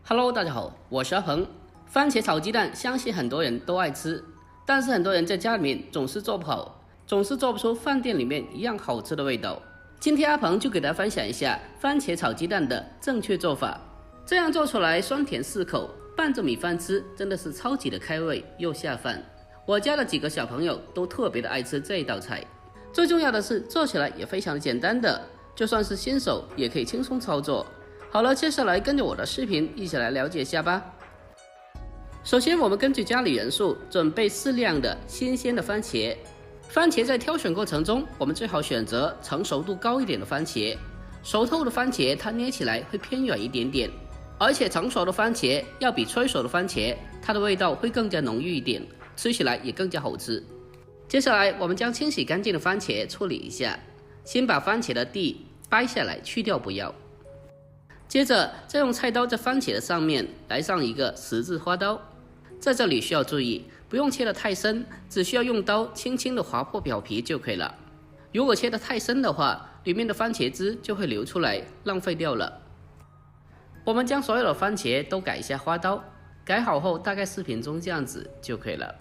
Hello， 大家好，我是阿鹏。番茄炒鸡蛋，相信很多人都爱吃，但是很多人在家里面总是做不好，总是做不出饭店里面一样好吃的味道。今天阿鹏就给大家分享一下番茄炒鸡蛋的正确做法，这样做出来酸甜适口，拌着米饭吃，真的是超级的开胃又下饭。我家的几个小朋友都特别的爱吃这一道菜，最重要的是做起来也非常的简单的，就算是新手也可以轻松操作。好了，接下来跟着我的视频一起来了解一下吧。首先，我们根据家里人数准备适量的新鲜的番茄。番茄在挑选过程中，我们最好选择成熟度高一点的番茄。熟透的番茄它捏起来会偏软一点点，而且成熟的番茄要比催熟的番茄，它的味道会更加浓郁一点，吃起来也更加好吃。接下来，我们将清洗干净的番茄处理一下，先把番茄的蒂掰下来去掉不要。接着再用菜刀在番茄的上面来上一个十字花刀，在这里需要注意，不用切得太深，只需要用刀轻轻的划破表皮就可以了。如果切得太深的话，里面的番茄汁就会流出来，浪费掉了。我们将所有的番茄都改一下花刀，改好后大概4分钟这样子就可以了。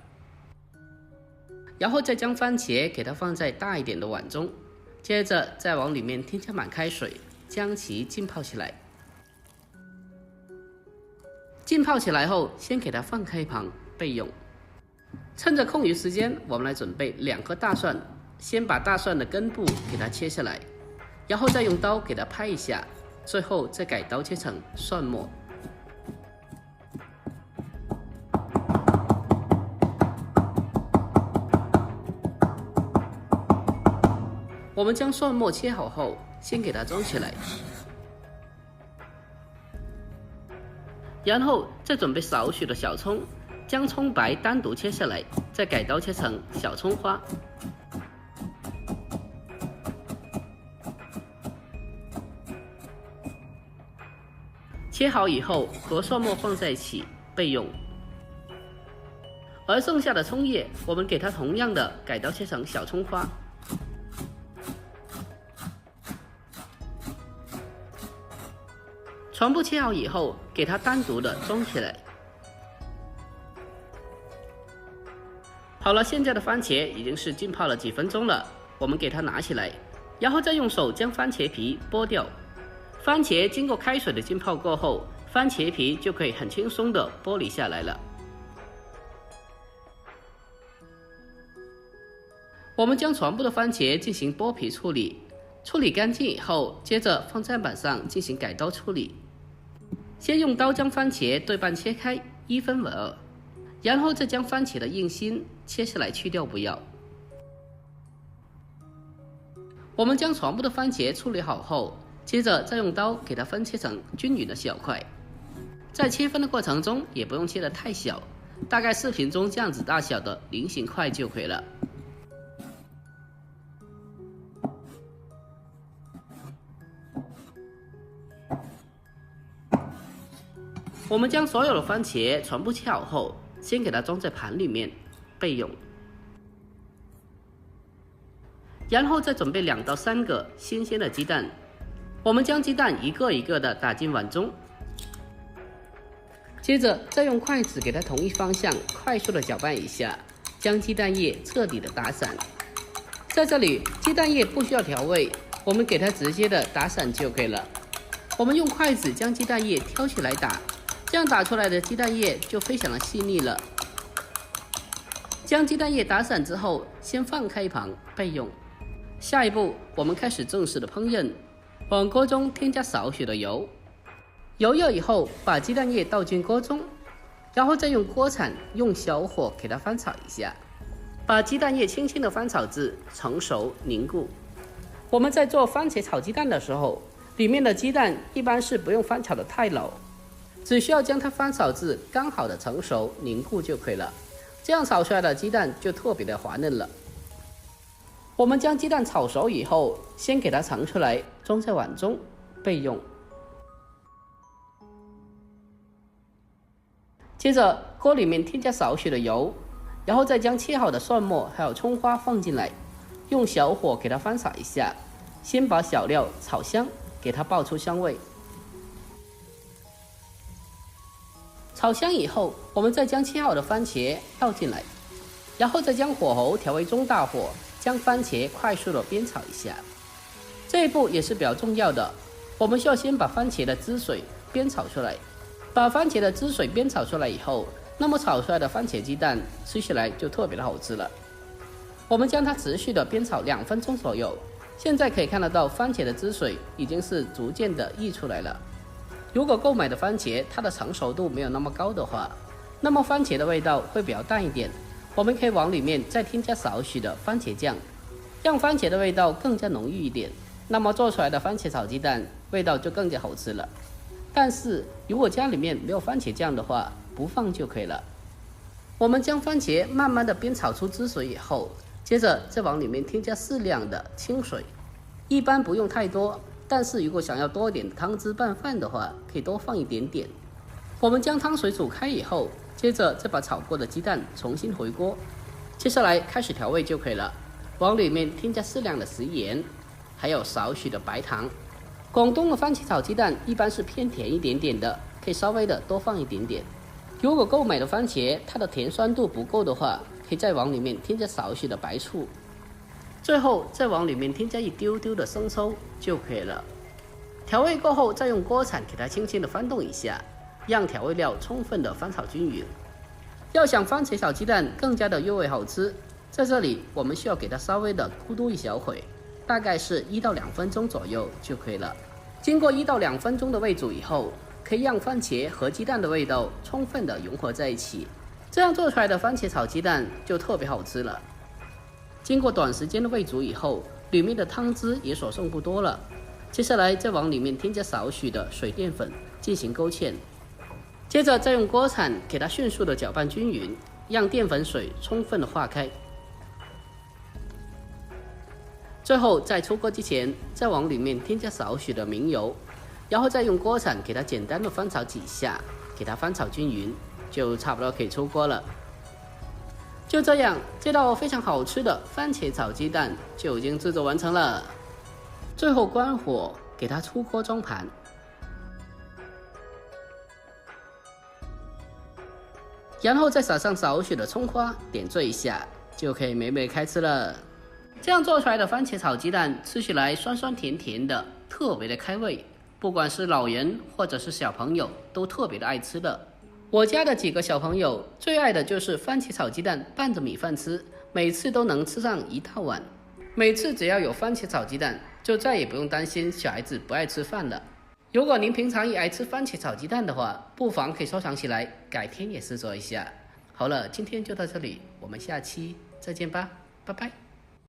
然后再将番茄给它放在大一点的碗中，接着再往里面添加满开水，将其浸泡起来。浸泡起来后，先给它放开一旁备用。趁着空余时间，我们来准备2颗大蒜，先把大蒜的根部给它切下来，然后再用刀给它拍一下，最后再改刀切成蒜末。我们将蒜末切好后，先给它装起来。然后再准备少许的小葱，将葱白单独切下来，再改刀切成小葱花。切好以后和蒜末放在一起备用。而剩下的葱叶，我们给它同样的改刀切成小葱花。全部切好以后，给它单独的装起来。好了，现在的番茄已经是浸泡了几分钟了，我们给它拿起来，然后再用手将番茄皮剥掉。番茄经过开水的浸泡过后，番茄皮就可以很轻松的剥离下来了。我们将全部的番茄进行剥皮处理，处理干净以后，接着放砧板上进行改刀处理。先用刀将番茄对半切开，1分为2，然后再将番茄的硬心切下来去掉不要。我们将全部的番茄处理好后，接着再用刀给它分切成均匀的小块。在切分的过程中也不用切得太小，大概4分钟这样子大小的菱形块就可以了。我们将所有的番茄全部切好后，先给它装在盘里面备用。然后再准备2到3个新鲜的鸡蛋，我们将鸡蛋一个一个的打进碗中，接着再用筷子给它同一方向快速的搅拌一下，将鸡蛋液彻底的打散。在这里，鸡蛋液不需要调味，我们给它直接的打散就可以了。我们用筷子将鸡蛋液挑起来打，这样打出来的鸡蛋液就非常的细腻了。将鸡蛋液打散之后，先放开一旁备用。下一步，我们开始正式的烹饪。往锅中添加少许的油，油热以后，把鸡蛋液倒进锅中，然后再用锅铲用小火给它翻炒一下，把鸡蛋液轻轻的翻炒至成熟凝固。我们在做番茄炒鸡蛋的时候，里面的鸡蛋一般是不用翻炒的太老，只需要将它翻炒至刚好的成熟凝固就可以了，这样炒出来的鸡蛋就特别的滑嫩了。我们将鸡蛋炒熟以后，先给它盛出来，装在碗中备用。接着锅里面添加少许的油，然后再将切好的蒜末还有葱花放进来，用小火给它翻炒一下，先把小料炒香，给它爆出香味。炒香以后，我们再将切好的番茄倒进来，然后再将火候调为中大火，将番茄快速的煸炒一下。这一步也是比较重要的，我们需要先把番茄的汁水煸炒出来。把番茄的汁水煸炒出来以后，那么炒出来的番茄鸡蛋吃起来就特别的好吃了。我们将它持续的煸炒2分钟左右，现在可以看得到番茄的汁水已经是逐渐的溢出来了。如果购买的番茄它的成熟度没有那么高的话，那么番茄的味道会比较淡一点，我们可以往里面再添加少许的番茄酱，让番茄的味道更加浓郁一点，那么做出来的番茄炒鸡蛋味道就更加好吃了。但是如果家里面没有番茄酱的话，不放就可以了。我们将番茄慢慢的煸炒出汁水以后，接着再往里面添加适量的清水，一般不用太多，但是如果想要多一点汤汁拌饭的话，可以多放一点点。我们将汤水煮开以后，接着再把炒过的鸡蛋重新回锅，接下来开始调味就可以了。往里面添加适量的食盐，还有少许的白糖。广东的番茄炒鸡蛋一般是偏甜一点点的，可以稍微的多放一点点。如果购买的番茄它的甜酸度不够的话，可以再往里面添加少许的白醋，最后再往里面添加一丢丢的生抽就可以了。调味过后，再用锅铲给它轻轻的翻动一下，让调味料充分的翻炒均匀。要想番茄炒鸡蛋更加的入味好吃，在这里我们需要给它稍微的咕嘟一小会，大概是1到2分钟左右就可以了。经过1到2分钟的煨煮以后，可以让番茄和鸡蛋的味道充分的融合在一起，这样做出来的番茄炒鸡蛋就特别好吃了。经过短时间的煨煮以后，里面的汤汁也所剩不多了，接下来再往里面添加少许的水淀粉进行勾芡，接着再用锅铲给它迅速的搅拌均匀，让淀粉水充分的化开。最后在出锅之前，再往里面添加少许的明油，然后再用锅铲给它简单的翻炒几下，给它翻炒均匀，就差不多可以出锅了。就这样，这道非常好吃的番茄炒鸡蛋就已经制作完成了。最后关火，给它出锅装盘，然后再撒上少许的葱花，点缀一下，就可以美美开吃了。这样做出来的番茄炒鸡蛋吃起来酸酸甜甜的，特别的开胃，不管是老人或者是小朋友都特别的爱吃的。我家的几个小朋友最爱的就是番茄炒鸡蛋拌着米饭吃，每次都能吃上1大碗。每次只要有番茄炒鸡蛋，就再也不用担心小孩子不爱吃饭了。如果您平常也爱吃番茄炒鸡蛋的话，不妨可以收藏起来，改天也试做一下。好了，今天就到这里，我们下期再见吧，拜拜。